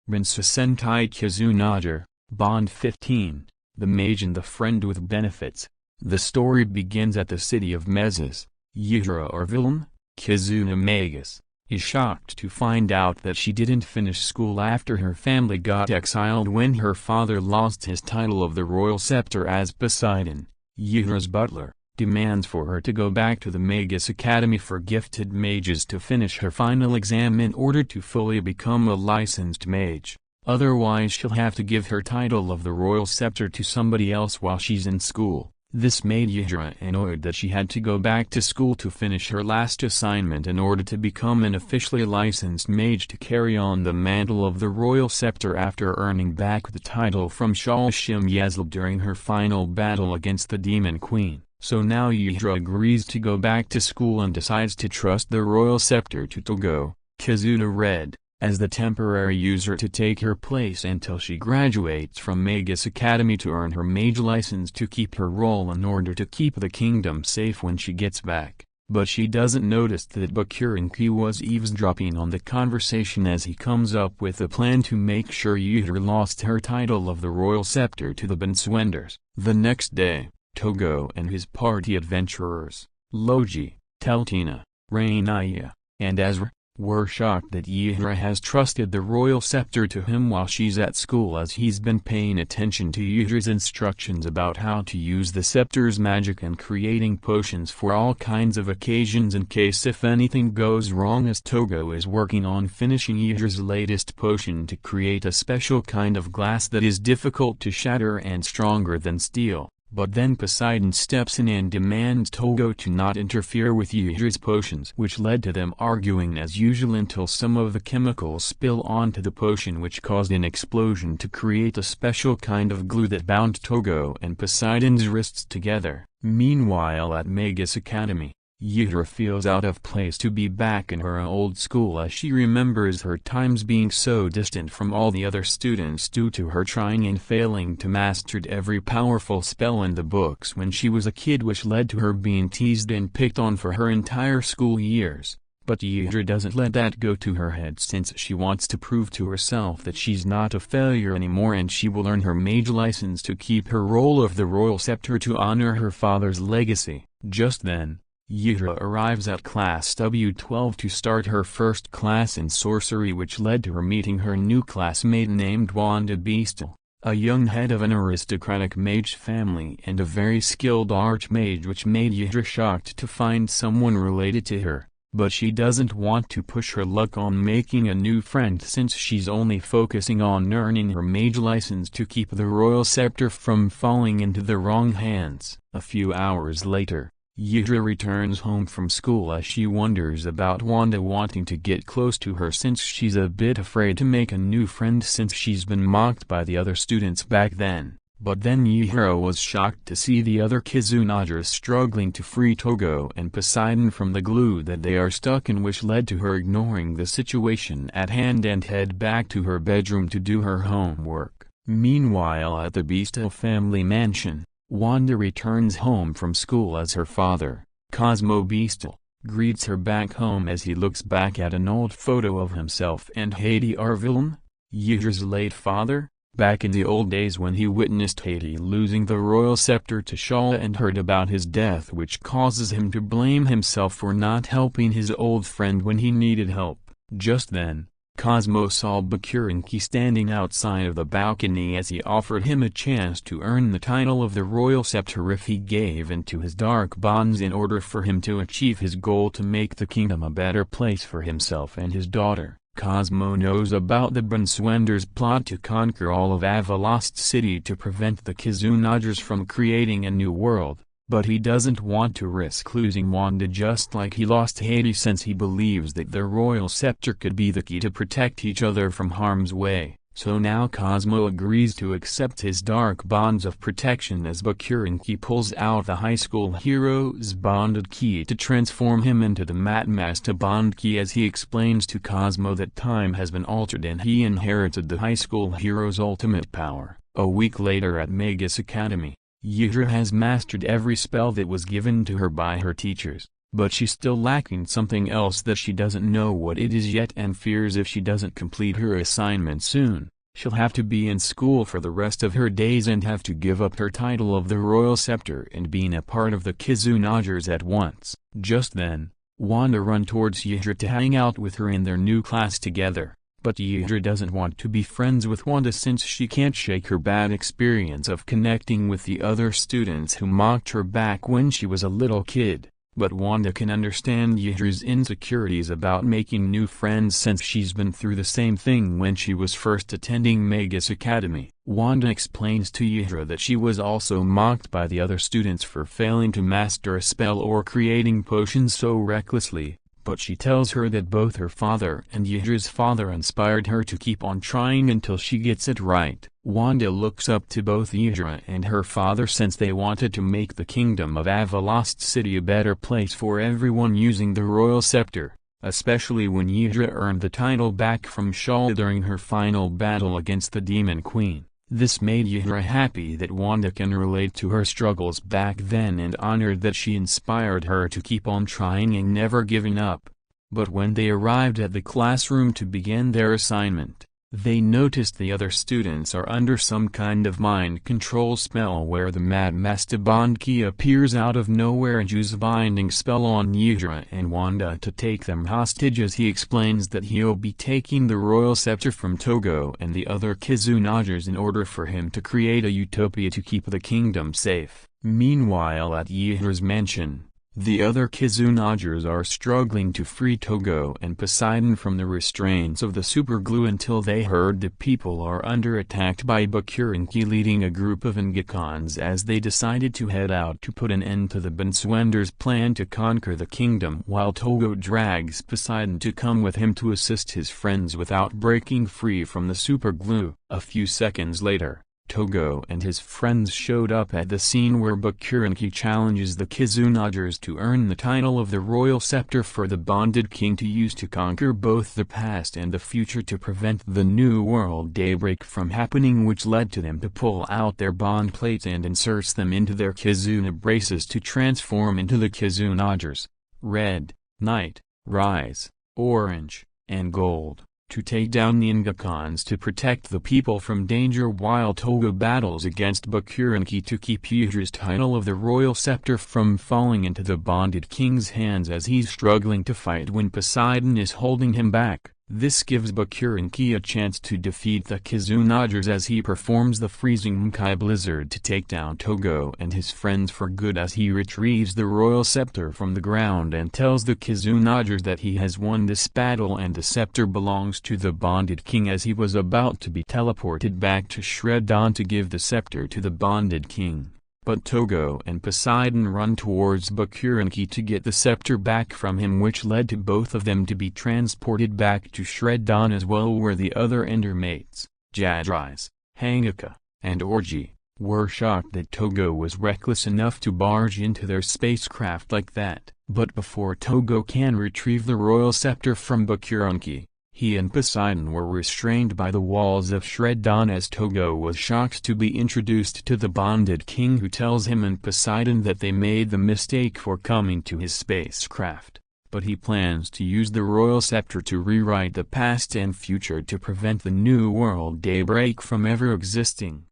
Bansou Sentai Kizunager, Bond 15, The Mage and the Friend with Benefits. The story begins at the city of Mezes. Haodie Arvoln, Kizuna Magus, is shocked to find out that she didn't finish school after her family got exiled when her father lost his title of the royal scepter as Poseidon, Yihdra's butler, demands for her to go back to the Magus Academy for gifted mages to finish her final exam in order to fully become a licensed mage. Otherwise she'll have to give her title of the royal scepter to somebody else while she's in school. This made Yihdra annoyed that she had to go back to school to finish her last assignment in order to become an officially licensed mage to carry on the mantle of the royal scepter after earning back the title from Shalshim Yezl during her final battle against the Demon Queen. So now Yihdra agrees to go back to school and decides to trust the royal scepter to Togo, Kizuna Red, as the temporary user to take her place until she graduates from Magus Academy to earn her mage license to keep her role in order to keep the kingdom safe when she gets back. But she doesn't notice that Bakurenki was eavesdropping on the conversation as he comes up with a plan to make sure Yihdra lost her title of the royal scepter to the Bansouenders. The next day, Togo and his party adventurers, Logi, Teltina, Rainaya, and Ezra, were shocked that Yihdra has trusted the royal scepter to him while she's at school, as he's been paying attention to Yihdra's instructions about how to use the scepter's magic and creating potions for all kinds of occasions in case if anything goes wrong, as Togo is working on finishing Yihdra's latest potion to create a special kind of glass that is difficult to shatter and stronger than steel. But then Poseidon steps in and demands Togo to not interfere with Yihdra's potions, which led to them arguing as usual until some of the chemicals spill onto the potion, which caused an explosion to create a special kind of glue that bound Togo and Poseidon's wrists together. Meanwhile at Magus Academy, Yihdra feels out of place to be back in her old school as she remembers her times being so distant from all the other students due to her trying and failing to master every powerful spell in the books when she was a kid, which led to her being teased and picked on for her entire school years. But Yihdra doesn't let that go to her head, since she wants to prove to herself that she's not a failure anymore and she will earn her mage license to keep her role of the royal scepter to honor her father's legacy. Just then, Yihdra arrives at Class W12 to start her first class in sorcery, which led to her meeting her new classmate named Wanda Beastial, a young head of an aristocratic mage family and a very skilled archmage, which made Yihdra shocked to find someone related to her. But she doesn't want to push her luck on making a new friend, since she's only focusing on earning her mage license to keep the royal scepter from falling into the wrong hands. A few hours later, Yihdra returns home from school as she wonders about Wanda wanting to get close to her, since she's a bit afraid to make a new friend since she's been mocked by the other students back then. But then Yihdra was shocked to see the other Kizunagers struggling to free Togo and Poseidon from the glue that they are stuck in, which led to her ignoring the situation at hand and head back to her bedroom to do her homework. Meanwhile at the Beastial family mansion, Wanda returns home from school as her father, Cosmo Beastial, greets her back home as he looks back at an old photo of himself and Haodie Arvoln, Yidra's late father, back in the old days when he witnessed Haodie losing the royal scepter to Shala and heard about his death, which causes him to blame himself for not helping his old friend when he needed help. Just then, Cosmo saw Bakurenki standing outside of the balcony as he offered him a chance to earn the title of the royal scepter if he gave into his dark bonds in order for him to achieve his goal to make the kingdom a better place for himself and his daughter. Cosmo knows about the Bansouenders' plot to conquer all of Avalost City to prevent the Kizunagers from creating a new world, but he doesn't want to risk losing Wanda just like he lost Haodie, since he believes that the royal scepter could be the key to protect each other from harm's way. So now Cosmo agrees to accept his dark bonds of protection as Bakurenki pulls out the high school hero's bonded key to transform him into the Masta Bondki, as he explains to Cosmo that time has been altered and he inherited the high school hero's ultimate power. A week later at Magus Academy, Yihdra has mastered every spell that was given to her by her teachers, but she's still lacking something else that she doesn't know what it is yet and fears if she doesn't complete her assignment soon, she'll have to be in school for the rest of her days and have to give up her title of the Royal Scepter and being a part of the Kizunagers at once. Just then, Wanda runs towards Yihdra to hang out with her in their new class together, but Yihdra doesn't want to be friends with Wanda since she can't shake her bad experience of connecting with the other students who mocked her back when she was a little kid. But Wanda can understand Yihdra's insecurities about making new friends since she's been through the same thing when she was first attending Magus Academy. Wanda explains to Yihdra that she was also mocked by the other students for failing to master a spell or creating potions so recklessly, but she tells her that both her father and Yihdra's father inspired her to keep on trying until she gets it right. Wanda looks up to both Yihdra and her father since they wanted to make the kingdom of Avalost City a better place for everyone using the royal scepter, especially when Yihdra earned the title back from Shal during her final battle against the Demon Queen. This made Yihdra happy that Wanda can relate to her struggles back then and honored that she inspired her to keep on trying and never giving up. But when they arrived at the classroom to begin their assignment, they noticed the other students are under some kind of mind control spell where the mad Masta Bondki appears out of nowhere and uses a binding spell on Yihdra and Wanda to take them hostage as he explains that he'll be taking the royal scepter from Togo and the other Kizunagers in order for him to create a utopia to keep the kingdom safe. Meanwhile at Yihdra's mansion, the other Kizunagers are struggling to free Togo and Poseidon from the restraints of the superglue until they heard the people are under attack by Bakurenki leading a group of Ngakons as they decided to head out to put an end to the Bansouender's plan to conquer the kingdom while Togo drags Poseidon to come with him to assist his friends without breaking free from the superglue. A few seconds later, Togo and his friends showed up at the scene where Bakurenki challenges the Kizunagers to earn the title of the royal scepter for the bonded king to use to conquer both the past and the future to prevent the New World daybreak from happening, which led to them to pull out their bond plates and insert them into their Kizuna braces to transform into the Kizunagers, red, night, rise, orange, and gold, to take down the Ngakons to protect the people from danger while Togo battles against Bakurenki to keep Yihdra's title of the royal scepter from falling into the bonded king's hands as he's struggling to fight when Poseidon is holding him back. This gives Bakurenki a chance to defeat the Kizunagers as he performs the freezing Mkai blizzard to take down Togo and his friends for good as he retrieves the royal scepter from the ground and tells the Kizunagers that he has won this battle and the scepter belongs to the bonded king as he was about to be teleported back to Shredon to give the scepter to the bonded king. But Togo and Poseidon run towards Bakurenki to get the scepter back from him, which led to both of them to be transported back to Shredon as well, where the other Endermates, Jadrise, Hangaka, and Orji, were shocked that Togo was reckless enough to barge into their spacecraft like that. But before Togo can retrieve the royal scepter from Bakurenki, he and Poseidon were restrained by the walls of Shredon as Togo was shocked to be introduced to the bonded king, who tells him and Poseidon that they made the mistake for coming to his spacecraft, but he plans to use the royal scepter to rewrite the past and future to prevent the New World daybreak from ever existing.